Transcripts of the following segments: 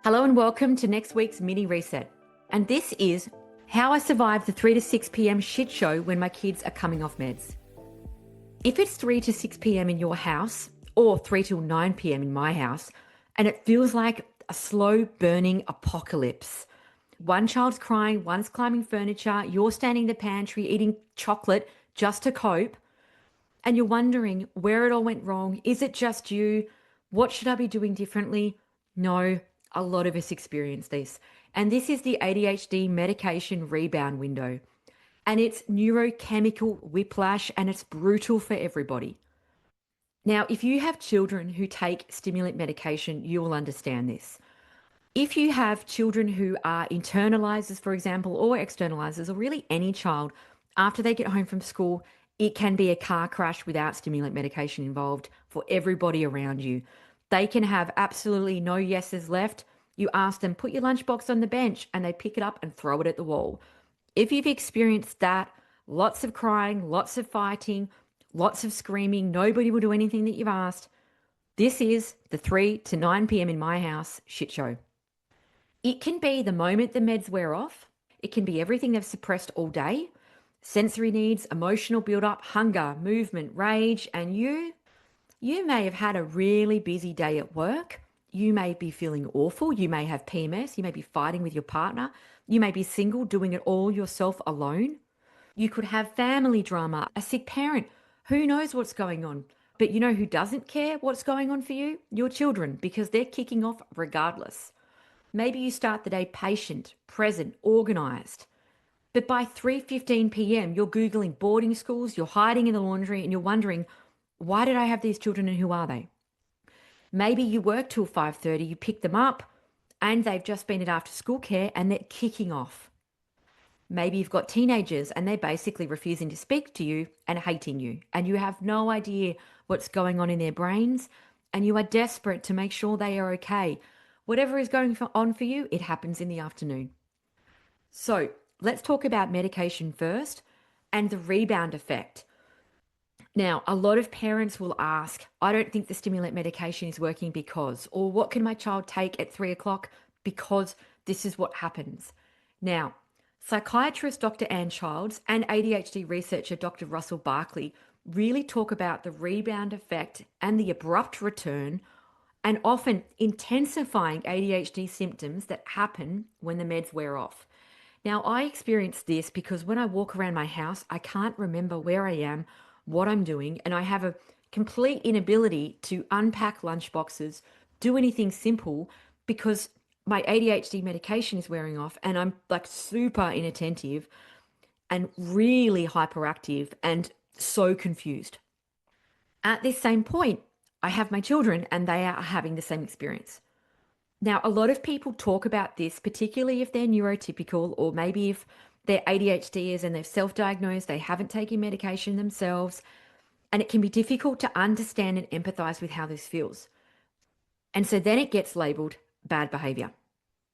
Hello and welcome to next week's mini reset. And this is how I survived the 3 to 6 p.m. shit show when my kids are coming off meds. If it's 3 to 6 p.m. in your house or 3 till 9 p.m. in my house, and it feels like a slow burning apocalypse. One child's crying, one's climbing furniture, you're standing in the pantry eating chocolate just to cope, and you're wondering where it all went wrong. Is it just you? What should I be doing differently? No, a lot of us experience this. And this is the ADHD medication rebound window. And it's neurochemical whiplash and it's brutal for everybody. Now, if you have children who take stimulant medication, you will understand this. If you have children who are internalizers, for example, or externalizers, or really any child, after they get home from school, it can be a car crash without stimulant medication involved for everybody around you. They can have absolutely no yeses left. You ask them, put your lunchbox on the bench, and they pick it up and throw it at the wall. If you've experienced that, lots of crying, lots of fighting, lots of screaming, nobody will do anything that you've asked. This is the 3 to 9 p.m. in my house shit show. It can be the moment the meds wear off. It can be everything they've suppressed all day. Sensory needs, emotional build-up, hunger, movement, rage, and you may have had a really busy day at work. You may be feeling awful. You may have PMS. You may be fighting with your partner. You may be single, doing it all yourself alone. You could have family drama, a sick parent. Who knows what's going on? But you know who doesn't care what's going on for you? Your children, because they're kicking off regardless. Maybe you start the day patient, present, organised. But by 3:15 p.m., you're Googling boarding schools, you're hiding in the laundry, and you're wondering, why did I have these children and who are they? Maybe you work till 5:30, you pick them up, and they've just been at after school care and they're kicking off. Maybe you've got teenagers and they're basically refusing to speak to you and hating you, and you have no idea what's going on in their brains, and you are desperate to make sure they are okay. Whatever is going on for you, it happens in the afternoon. So let's talk about medication first and the rebound effect. Now, a lot of parents will ask, I don't think the stimulant medication is working because, or what can my child take at 3 o'clock because this is what happens. Now, psychiatrist Dr. Ann Childs and ADHD researcher Dr. Russell Barkley really talk about the rebound effect and the abrupt return and often intensifying ADHD symptoms that happen when the meds wear off. Now, I experience this because when I walk around my house, I can't remember where I am, what I'm doing, and I have a complete inability to unpack lunchboxes, do anything simple because my ADHD medication is wearing off and I'm like super inattentive and really hyperactive and so confused. At this same point, I have my children and they are having the same experience. Now, a lot of people talk about this, particularly if they're neurotypical or maybe if they're ADHDers and they've self-diagnosed, they haven't taken medication themselves, and it can be difficult to understand and empathize with how this feels. And so then it gets labeled bad behavior.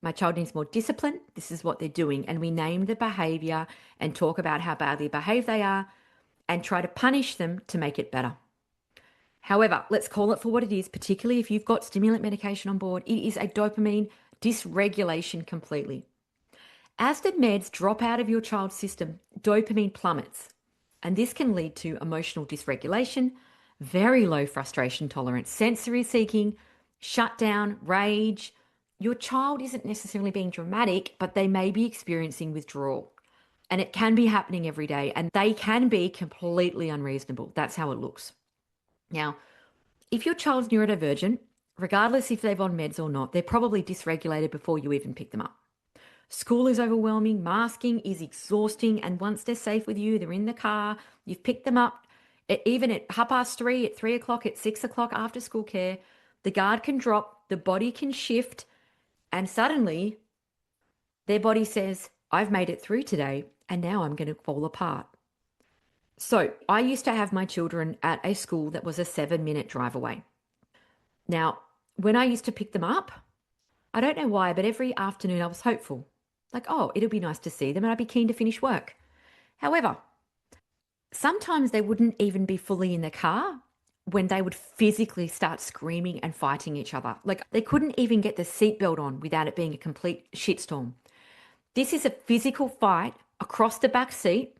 My child needs more discipline. This is what they're doing. And we name the behavior and talk about how badly behaved they are and try to punish them to make it better. However, let's call it for what it is, particularly if you've got stimulant medication on board. It is a dopamine dysregulation completely. As the meds drop out of your child's system, dopamine plummets. And this can lead to emotional dysregulation, very low frustration tolerance, sensory seeking, shutdown, rage. Your child isn't necessarily being dramatic, but they may be experiencing withdrawal. And it can be happening every day, and they can be completely unreasonable. That's how it looks. Now, if your child's neurodivergent, regardless if they're on meds or not, they're probably dysregulated before you even pick them up. School is overwhelming, masking is exhausting, and once they're safe with you, they're in the car, you've picked them up, even at 3:30, at 3 o'clock, at 6 o'clock after school care, the guard can drop, the body can shift, and suddenly their body says, I've made it through today, and now I'm going to fall apart. So I used to have my children at a school that was a 7-minute drive away. Now, when I used to pick them up, I don't know why, but every afternoon I was hopeful. Like, oh, it'll be nice to see them and I'd be keen to finish work. However, sometimes they wouldn't even be fully in the car when they would physically start screaming and fighting each other. Like they couldn't even get the seatbelt on without it being a complete shitstorm. This is a physical fight across the back seat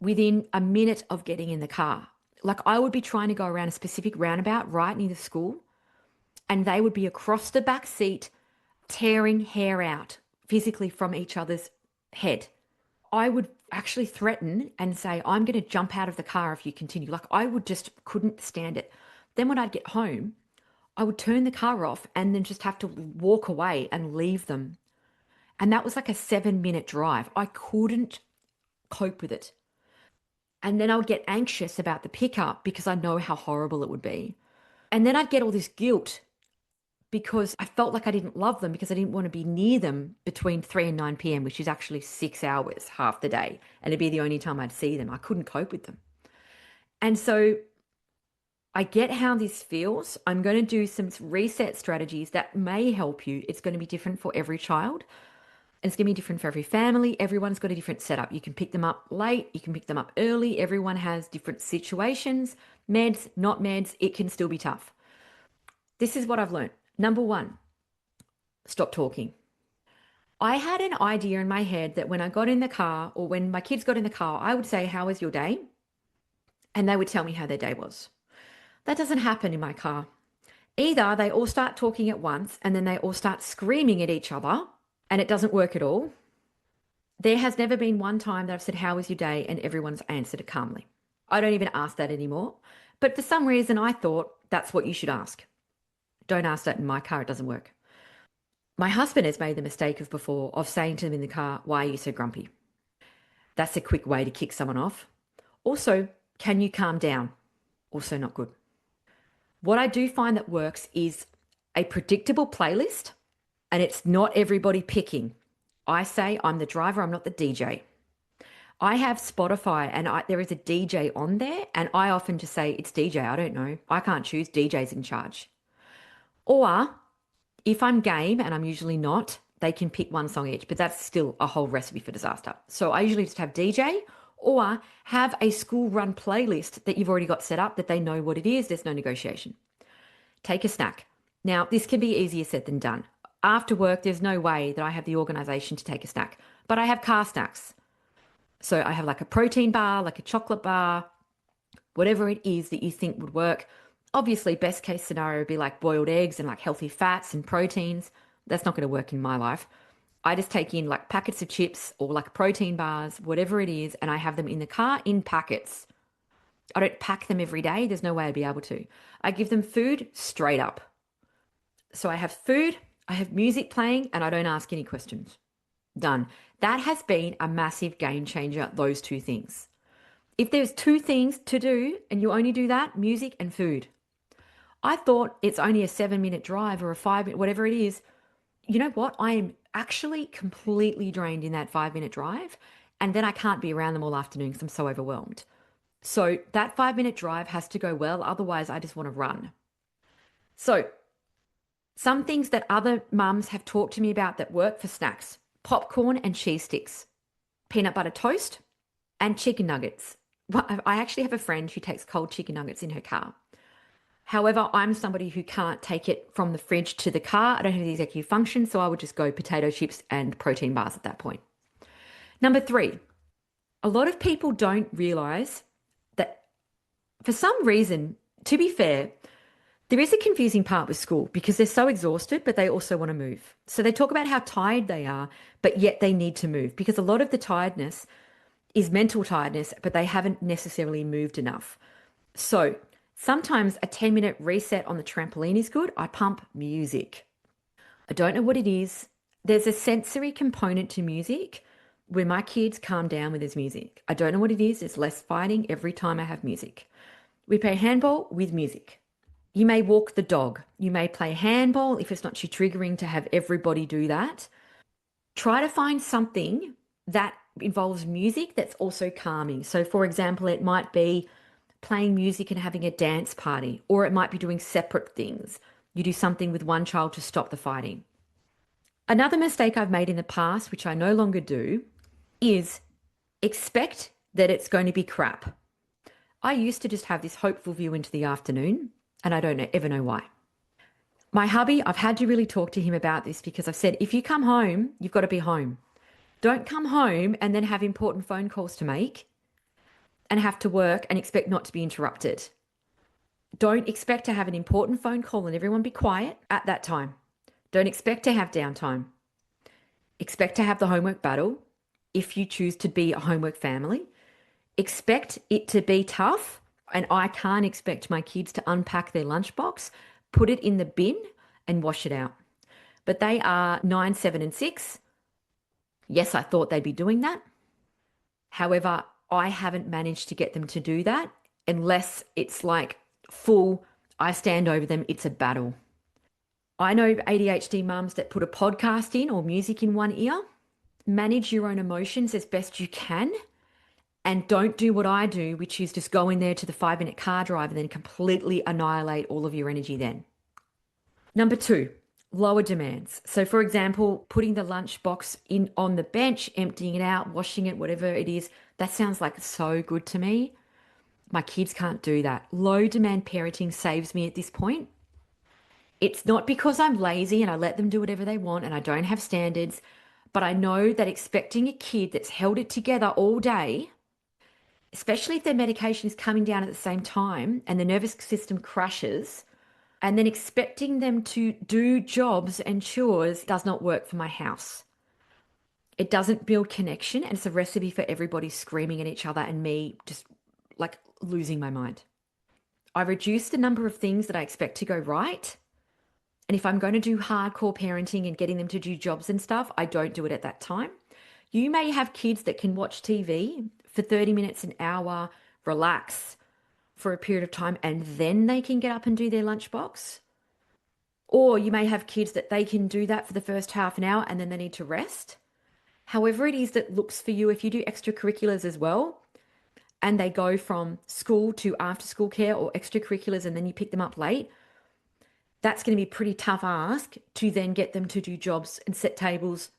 within a minute of getting in the car. Like I would be trying to go around a specific roundabout right near the school, and they would be across the back seat tearing hair out physically from each other's head. I would actually threaten and say, I'm going to jump out of the car if you continue. Like I would just couldn't stand it. Then when I'd get home, I would turn the car off and then just have to walk away and leave them. And that was like a 7-minute drive. I couldn't cope with it. And then I would get anxious about the pickup because I know how horrible it would be. And then I'd get all this guilt because I felt like I didn't love them because I didn't want to be near them between 3 and 9 p.m., which is actually 6 hours, half the day. And it'd be the only time I'd see them. I couldn't cope with them. And so I get how this feels. I'm going to do some reset strategies that may help you. It's going to be different for every child. It's going to be different for every family. Everyone's got a different setup. You can pick them up late. You can pick them up early. Everyone has different situations. Meds, not meds. It can still be tough. This is what I've learned. Number one, stop talking. I had an idea in my head that when I got in the car or when my kids got in the car, I would say, how was your day? And they would tell me how their day was. That doesn't happen in my car. Either they all start talking at once and then they all start screaming at each other and it doesn't work at all. There has never been one time that I've said, how was your day? And everyone's answered it calmly. I don't even ask that anymore. But for some reason, I thought that's what you should ask. Don't ask that in my car. It doesn't work. My husband has made the mistake of saying to them in the car, why are you so grumpy? That's a quick way to kick someone off. Also, can you calm down? Also not good. What I do find that works is a predictable playlist, and it's not everybody picking. I say I'm the driver, I'm not the DJ. I have Spotify and there is a DJ on there, and I often just say it's DJ. I don't know. I can't choose. DJ's in charge. Or if I'm game, and I'm usually not, they can pick one song each, but that's still a whole recipe for disaster. So I usually just have DJ or have a school run playlist that you've already got set up that they know what it is. There's no negotiation. Take a snack. Now, this can be easier said than done. After work, there's no way that I have the organization to take a snack, but I have car snacks. So I have like a protein bar, like a chocolate bar, whatever it is that you think would work. Obviously, best case scenario would be like boiled eggs and like healthy fats and proteins. That's not going to work in my life. I just take in like packets of chips or like protein bars, whatever it is, and I have them in the car in packets. I don't pack them every day. There's no way I'd be able to. I give them food straight up. So I have food, I have music playing, and I don't ask any questions. Done. That has been a massive game changer, those two things. If there's two things to do and you only do that, music and food. I thought it's only a 7-minute drive or a 5-minute, whatever it is. You know what? I am actually completely drained in that 5-minute drive. And then I can't be around them all afternoon because I'm so overwhelmed. So that 5-minute drive has to go well. Otherwise, I just want to run. So some things that other mums have talked to me about that work for snacks: popcorn and cheese sticks, peanut butter toast, and chicken nuggets. I actually have a friend who takes cold chicken nuggets in her car. However, I'm somebody who can't take it from the fridge to the car. I don't have the executive function, so I would just go potato chips and protein bars at that point. Number 3, a lot of people don't realize that for some reason, to be fair, there is a confusing part with school because they're so exhausted, but they also want to move. So they talk about how tired they are, but yet they need to move because a lot of the tiredness is mental tiredness, but they haven't necessarily moved enough. So sometimes a 10-minute reset on the trampoline is good. I pump music. I don't know what it is. There's a sensory component to music. When my kids calm down when there's music, I don't know what it is. There's less fighting every time I have music. We play handball with music. You may walk the dog. You may play handball if it's not too triggering to have everybody do that. Try to find something that involves music that's also calming. So for example, it might be playing music and having a dance party, or it might be doing separate things. You do something with one child to stop the fighting. Another mistake I've made in the past, which I no longer do, is expect that it's going to be crap. I used to just have this hopeful view into the afternoon, and I don't ever know why. My hubby, I've had to really talk to him about this because I've said, if you come home, you've got to be home. Don't come home and then have important phone calls to make and have to work and expect not to be interrupted. Don't expect to have an important phone call and everyone be quiet at that time. Don't expect to have downtime. Expect to have the homework battle if you choose to be a homework family. Expect it to be tough, and I can't expect my kids to unpack their lunchbox, put it in the bin, and wash it out. But they are 9, 7, and 6. Yes, I thought they'd be doing that. However, I haven't managed to get them to do that unless it's like full, I stand over them, it's a battle. I know ADHD mums that put a podcast in or music in one ear. Manage your own emotions as best you can. And don't do what I do, which is just go in there to the 5-minute car drive and then completely annihilate all of your energy then. Number 2, lower demands. So for example, putting the lunchbox in on the bench, emptying it out, washing it, whatever it is, that sounds like so good to me. My kids can't do that. Low demand parenting saves me at this point. It's not because I'm lazy and I let them do whatever they want and I don't have standards, but I know that expecting a kid that's held it together all day, especially if their medication is coming down at the same time and the nervous system crashes, and then expecting them to do jobs and chores does not work for my house. It doesn't build connection, and it's a recipe for everybody screaming at each other and me just like losing my mind. I reduce the number of things that I expect to go right. And if I'm going to do hardcore parenting and getting them to do jobs and stuff, I don't do it at that time. You may have kids that can watch TV for 30 minutes, an hour, relax for a period of time, and then they can get up and do their lunchbox. Or you may have kids that they can do that for the first half an hour and then they need to rest. However it is that looks for you, if you do extracurriculars as well, and they go from school to after school care or extracurriculars and then you pick them up late, that's going to be a pretty tough ask to then get them to do jobs and set tables,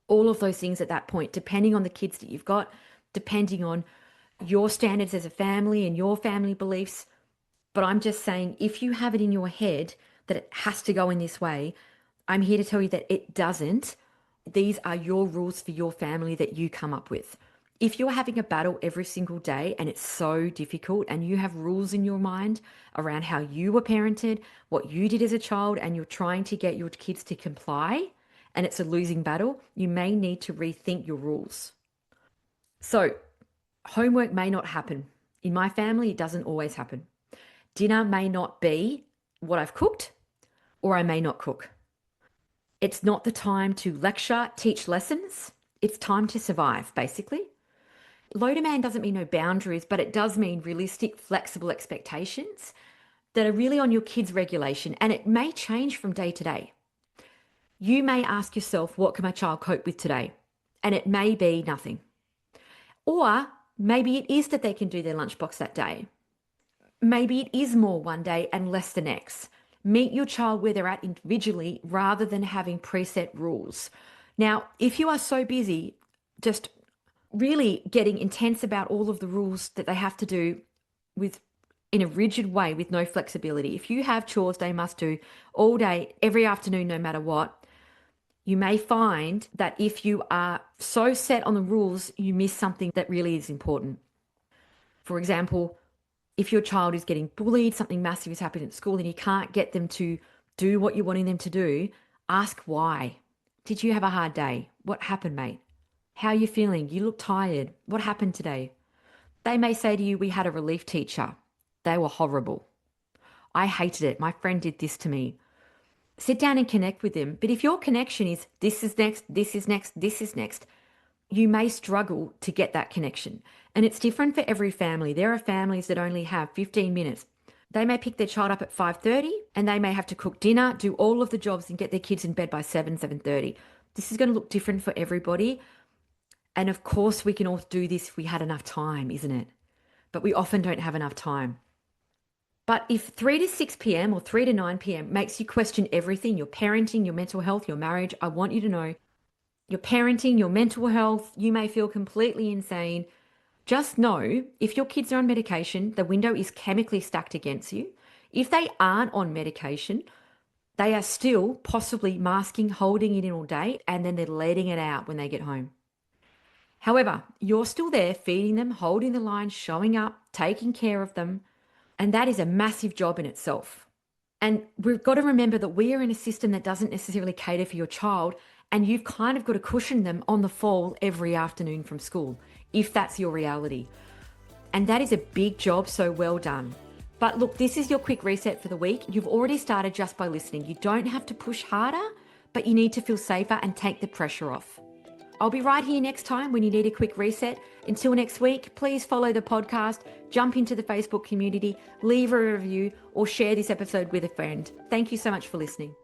all of those things at that point, depending on the kids that you've got, depending on your standards as a family and your family beliefs. But I'm just saying, if you have it in your head that it has to go in this way, I'm here to tell you that it doesn't. These are your rules for your family that you come up with. If you're having a battle every single day and it's so difficult and you have rules in your mind around how you were parented, what you did as a child, and you're trying to get your kids to comply and it's a losing battle, you may need to rethink your rules. So homework may not happen. In my family, it doesn't always happen. Dinner may not be what I've cooked, or I may not cook. It's not the time to lecture, teach lessons. It's time to survive, basically. Low demand doesn't mean no boundaries, but it does mean realistic, flexible expectations that are really on your kids' regulation, and it may change from day to day. You may ask yourself, what can my child cope with today? And it may be nothing. Or maybe it is that they can do their lunchbox that day. Maybe it is more one day and less the next. Meet your child where they're at individually rather than having preset rules. Now, if you are so busy, just really getting intense about all of the rules that they have to do in a rigid way with no flexibility. If you have chores they must do all day, every afternoon, no matter what, you may find that if you are so set on the rules, you miss something that really is important. For example, if your child is getting bullied, something massive is happening at school and you can't get them to do what you're wanting them to do, ask why. Did you have a hard day? What happened, mate? How are you feeling? You look tired. What happened today? They may say to you, we had a relief teacher. They were horrible. I hated it. My friend did this to me. Sit down and connect with them. But if your connection is this is next, this is next, this is next, you may struggle to get that connection. And it's different for every family. There are families that only have 15 minutes. They may pick their child up at 5:30 and they may have to cook dinner, do all of the jobs and get their kids in bed by 7:30. This is going to look different for everybody. And of course, we can all do this if we had enough time, isn't it? But we often don't have enough time. But if 3 to 6 p.m. or 3 to 9 p.m. makes you question everything, your parenting, your mental health, your marriage, I want you to know your parenting, your mental health, you may feel completely insane, Just know if your kids are on medication, the window is chemically stacked against you. If they aren't on medication, they are still possibly masking, holding it in all day, and then they're letting it out when they get home. However, you're still there feeding them, holding the line, showing up, taking care of them, and that is a massive job in itself. And we've got to remember that we are in a system that doesn't necessarily cater for your child, and you've kind of got to cushion them on the fall every afternoon from school, if that's your reality. And that is a big job, so well done. But look, this is your quick reset for the week. You've already started just by listening. You don't have to push harder, but you need to feel safer and take the pressure off. I'll be right here next time when you need a quick reset. Until next week, please follow the podcast, jump into the Facebook community, leave a review, or share this episode with a friend. Thank you so much for listening.